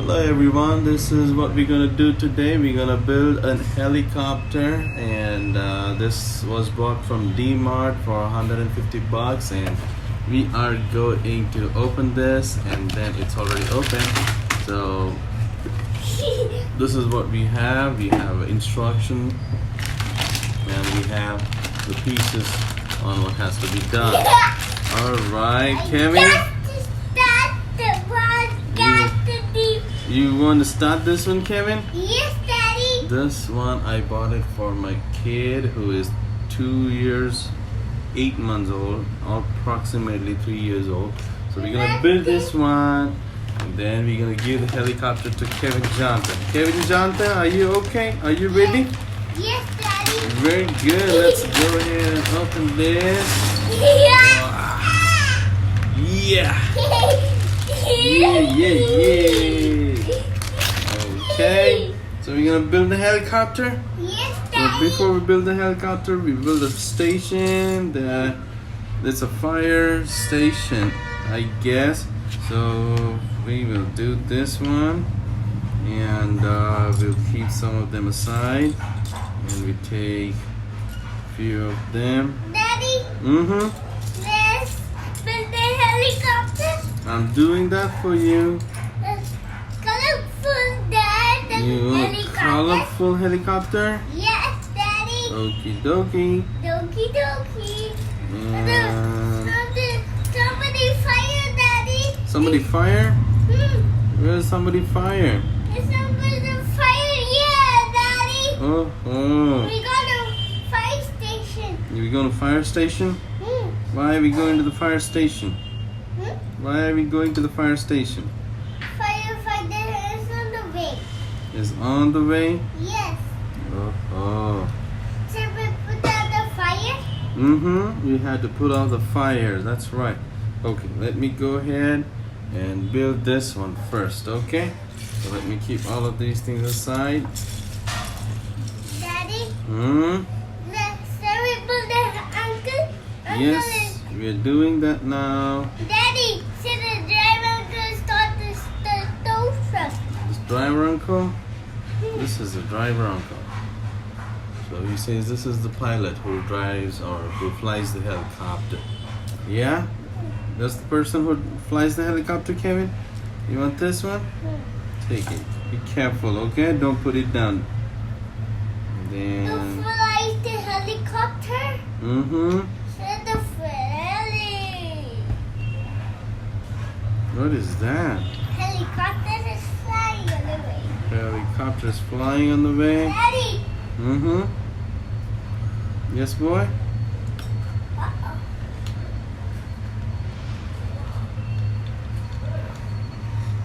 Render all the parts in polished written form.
Hello everyone, this is what we're gonna do today. We're gonna build an helicopter, and this was bought from D-Mart for 150 bucks, and we are going to open this, and then it's already open. So this is what we have. We have an instruction, and we have the pieces on what has to be done. Alright, Kevin, you want to start this one, Kevin? Yes, Daddy. This one I bought it for my kid who is 2 years, 8 months old, approximately 3 years old. So we're gonna build this one, and then we're gonna give the helicopter to Kevin Jonathan. Kevin Jonathan, are you okay? Are you ready? Yes, Daddy. Very good. Let's go ahead and open this. Yeah. Okay. So we're gonna build the helicopter. Yes, So Daddy. before we build the helicopter, we build a station. There's a fire station, I guess. So we will do this one, and we'll keep some of them aside, and we take a few of them. Daddy, Mm-hmm. let's build the helicopter. I'm doing that for you. Colorful, Dad. The You want a helicopter. colorful helicopter? Yes, Daddy. Okie dokie. Dokie dokie. And Somebody fire, Daddy. somebody fire? Hmm. Where's somebody fire? Somebody fire, yeah, Daddy. Oh. We got a fire station. You going to fire station? Hmm. Why are we going to the fire station? Hmm? Why are we going to the fire station? Firefighter is on the way. Is on the way? Yes. Oh. So we put out the fire. Mm-hmm. You had to put out the fire. That's right. Okay, let me go ahead and build this one first, okay? So let me keep all of these things aside. Daddy, Hmm? so we build the uncle. Yes, we're doing that now. Daddy, so the driver uncle start the tow truck. This driver uncle? This is the driver uncle. So he says this is the pilot who drives or who flies the helicopter. Yeah? That's the person who flies the helicopter, Kevin? You want this one? Take it. Be careful, okay? Don't put it down. To Then... fly the helicopter. Mm-hmm. So the ferry. What is that? Helicopter is flying on the way. Helicopter's flying on the way. Daddy. Mm-hmm. Yes, boy? Uh-oh.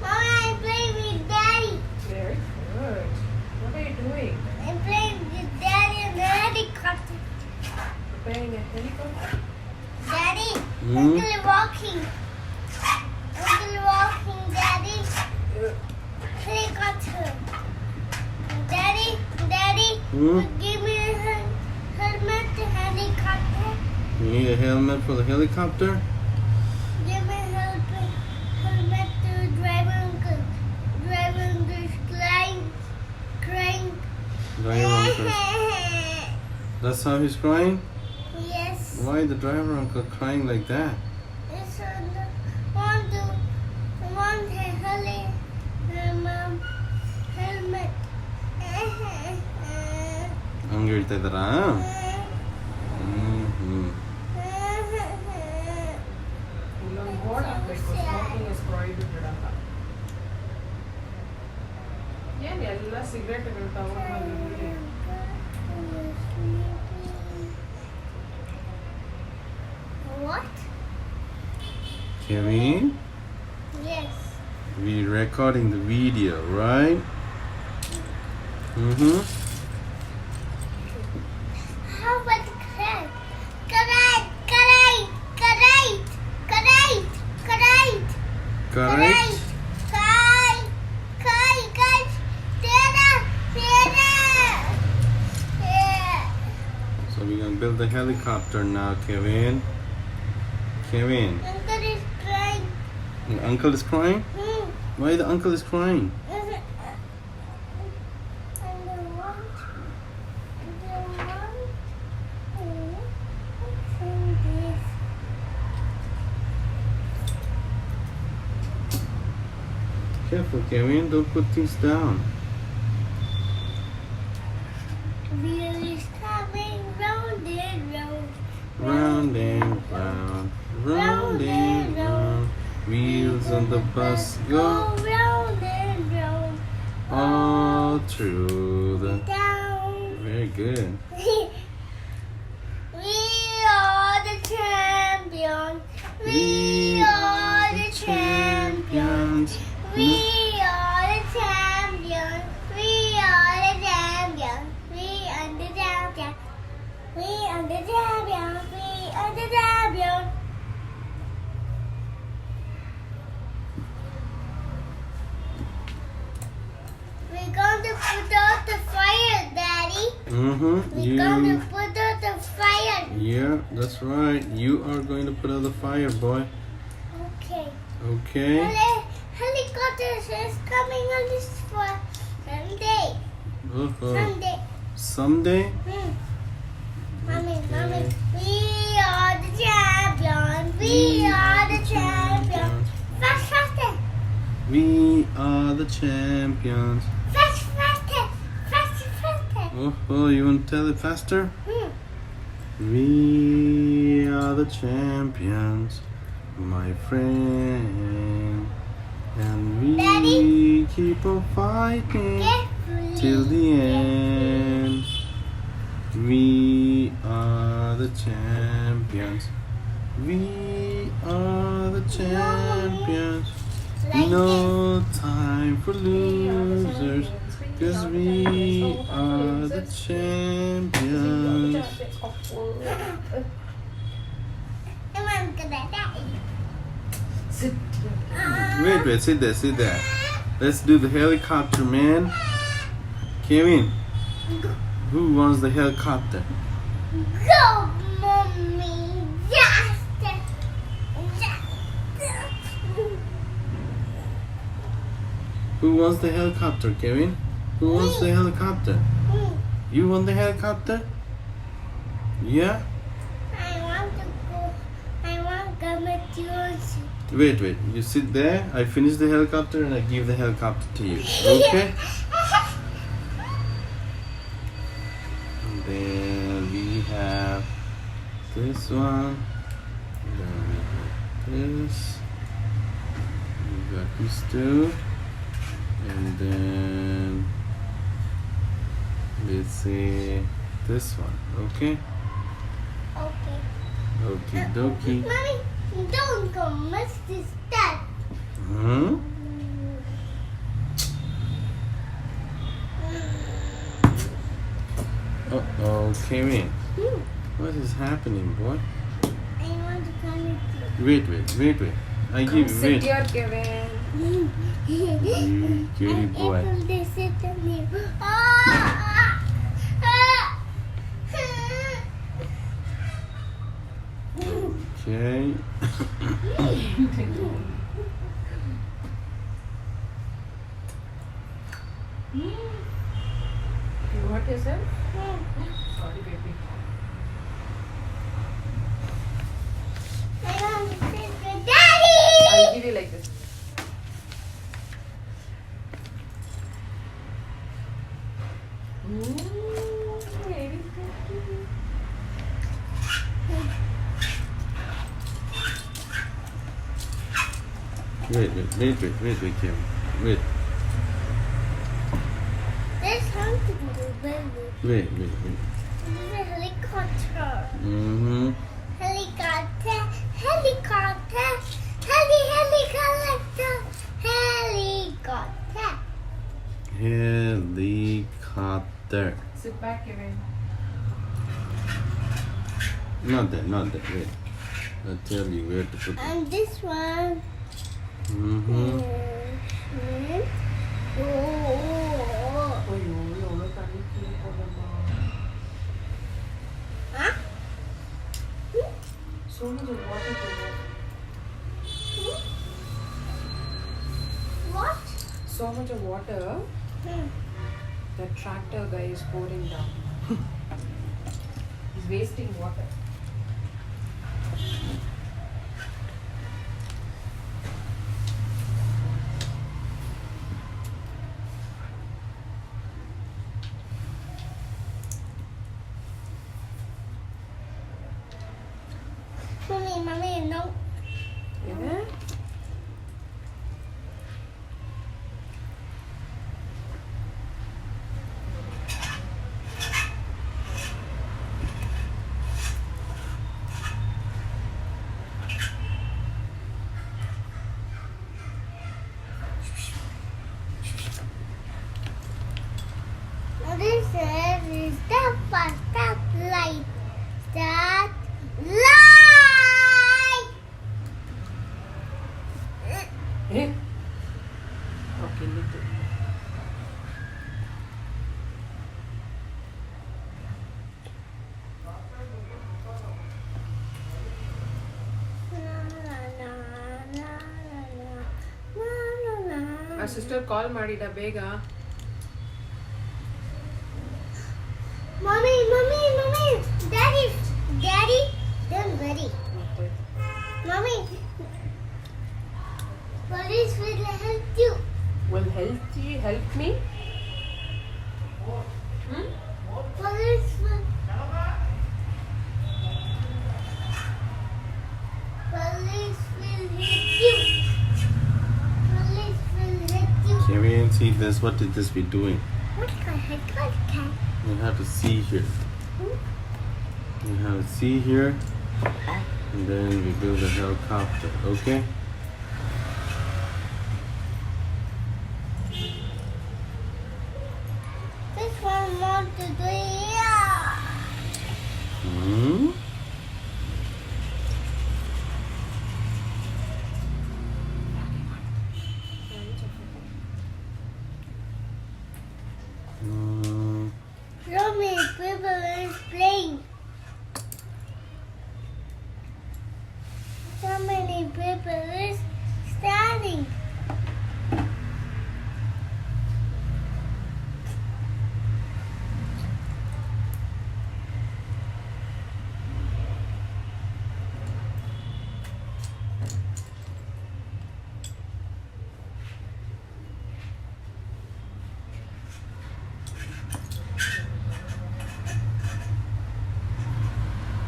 Mama, I'm playing with Daddy. Very good. What are you doing? I'm playing with Daddy in the helicopter. Preparing a helicopter? Daddy, Hmm? Uncle walking. Uncle walking, Daddy. Helicopter. Daddy, Hmm? give me a helmet to helicopter. You need a helmet for the helicopter? Give me a helmet to driver uncle. Driver uncle's crying. Driver uncle. That's how he's crying? Yes. Why the driver uncle crying like that? It's on the want a helmet. ಹಂಗೆ ಹೇಳ್ತಾ ಇದ್ದಾರಾ? ಹ್ಮ್. ಇಲ್ಲೊಂದು board ಹಾಕ್ಬೇಕು smoking is prohibited ಅಂತ. ಏನ್ ಎಲ್ಲ ಸಿಗರೇಟ್ಗಳು ತಗೊಂಡು What? Kevin, Yes. we're recording the video, right? Mm-hmm. How about correct? Correct? So we're gonna build the helicopter now, Kevin. Kevin, Uncle is crying. the uncle is crying? Hmm. Why the uncle is crying? Careful, Kevin. Don't put things down. Wheel is coming round and round. Round and round, round and round. Wheels on the bus go round and round. all through the. Down. Very good. We are the champions. We are the champions. We are the champions. We are the champions. We are the champions. We are the champions. We are the champions. We're going to put out the fire, Daddy. Mm-hmm. We're going to put out the fire. Yeah, that's right. You are going to put out the fire, boy. Okay. Okay. Helicopter is coming on this for Sunday. Uh-huh. Sunday. Someday. Mommy, we are the champions. We are the champions. Fast, faster. We are the champions. Fast, faster. Fast, faster. Oh, you want to tell it faster? We are the champions, my friend. And we Daddy? keep on fighting Carefully. till the end. We are the champions. We are the champions. Like No time for losers, 'cause we are the champions. I'm gonna die. Sit. Wait, sit there. Let's do the helicopter, man. Kevin, who wants the helicopter? Go, Mommy. Yes. Who wants the helicopter, Kevin? Who wants the helicopter? You want the helicopter? Yeah? I want to go. I want to go with you. Wait. You sit there. I finish the helicopter and I give the helicopter to you. Okay? And then we have this one. Then we have this. We got these two. And then let's see this one. Okay? Okay. Okie dokie. Mommy, don't go mess this stuff. Hmm? Uh-oh, Kevin. What is happening, boy? I want to come with Wait. I give you, Sit wait. here, Kevin. you. You cutie boy. April, they sit on me. Okay. You hurt yourself? Sorry, baby. I want to sit with Daddy. I'll give you like this. Very good. Wait, Kevin. Wait. There's something to do. Wait. This is a helicopter. Mm-hmm. Helicopter. Helicopter. Sit back, Kevin. Not that. Wait. I'll tell you where to put it. And this one. Mm-hmm. ஐயோ எவ்வளோ தண்ணி கீழே போடமா Huh? so much of water to it. What? So much of water the tractor guy is pouring down. He's wasting water. ಇದೆ This is the first light. Start light. ಏ okay ಇಲ್ಲಿತ್ತು ಆ sister ಕಾಲ್ ಮಾಡಿದ ಬೇಗ Mommy, Daddy, don't worry. Mommy, police will help you. will help me Police will hit you. Police will hit you. Kevin, see this. What is this we doing? What kind? You have to see here. You have to see here, and then we build a helicopter. Okay? This one want to do it. Hmm. So many people is playing. So many people is standing.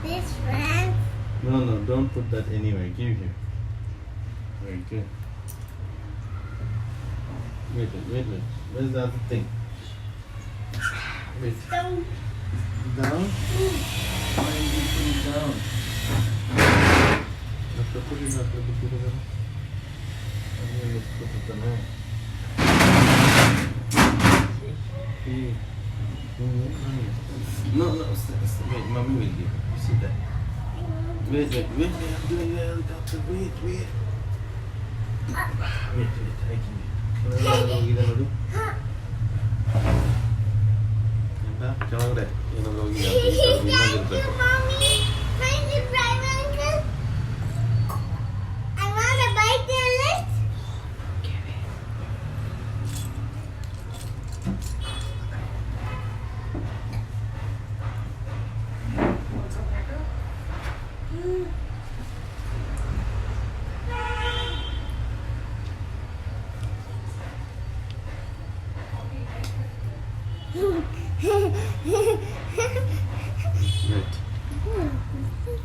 This friend. No, don't put that anywhere. Give here. Very good. Wait. Where's the other thing? Wait. Don't. Down? Why is it going down? Let's put it up. Let's put it down. No, wait, mommy will give you. You see that? Wait, I'm doing the helicopter. Wait, I can. ಕೆಳಗಡೆ ಏನಾದ್ರು ಹೋಗಿ Mommy, find the driver uncle. I want to bite the lift.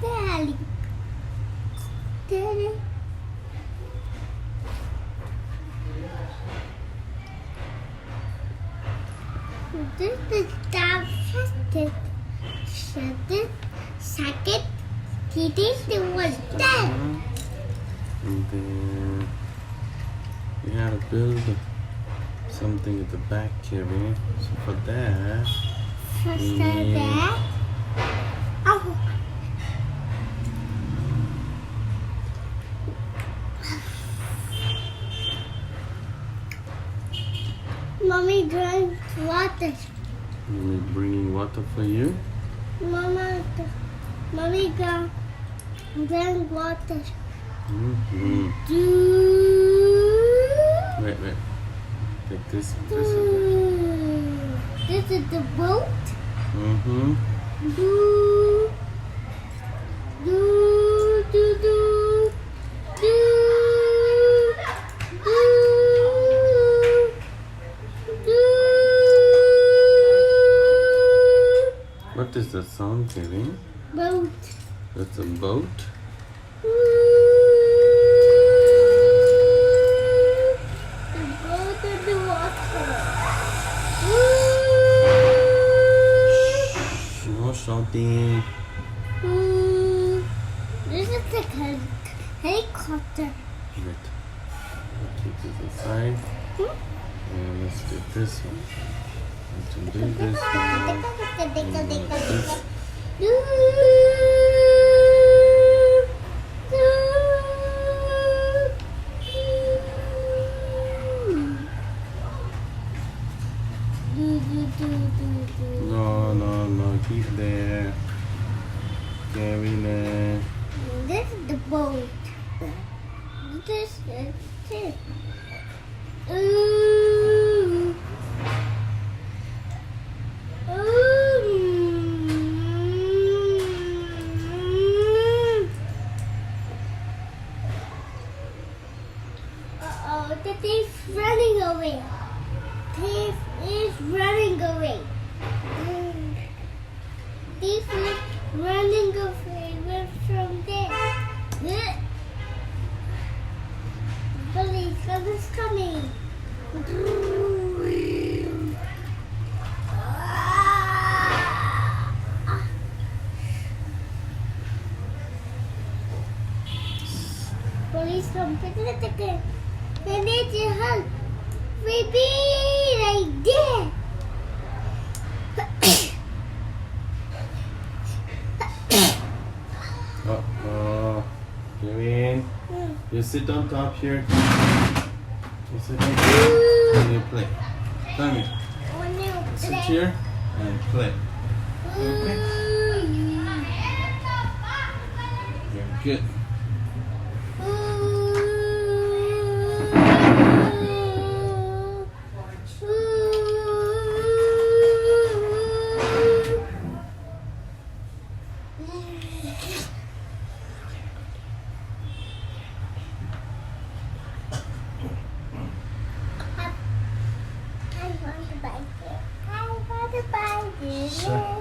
Right. Daddy. This is the first second, the was dead. And then we had to build something at the back, Kevin. So for that, First Mm. that. Oh. Mommy drank water. we're bringing water for you. Mommy drank water. Mm-hmm. Wait. Take this. This is the boat. Mm-hmm. Do. What is that sound, Kevin? Boat. That's a boat. Ooh. Helicopter. Wait. I'll keep this aside. And let's do this one. Let's do this one. No. Keep there. Carry there. This is the boat. This is it. Ooh. Uh-oh, the thief's running away. Thief is running away. Thief is running away from there. Police is coming. Police come. We need your help. We be right there. Uh-oh. Kevin, you sit on top here. You sit on top and you play. Come here. Sit here and play. Okay? You're good. I want to buy this. Sure.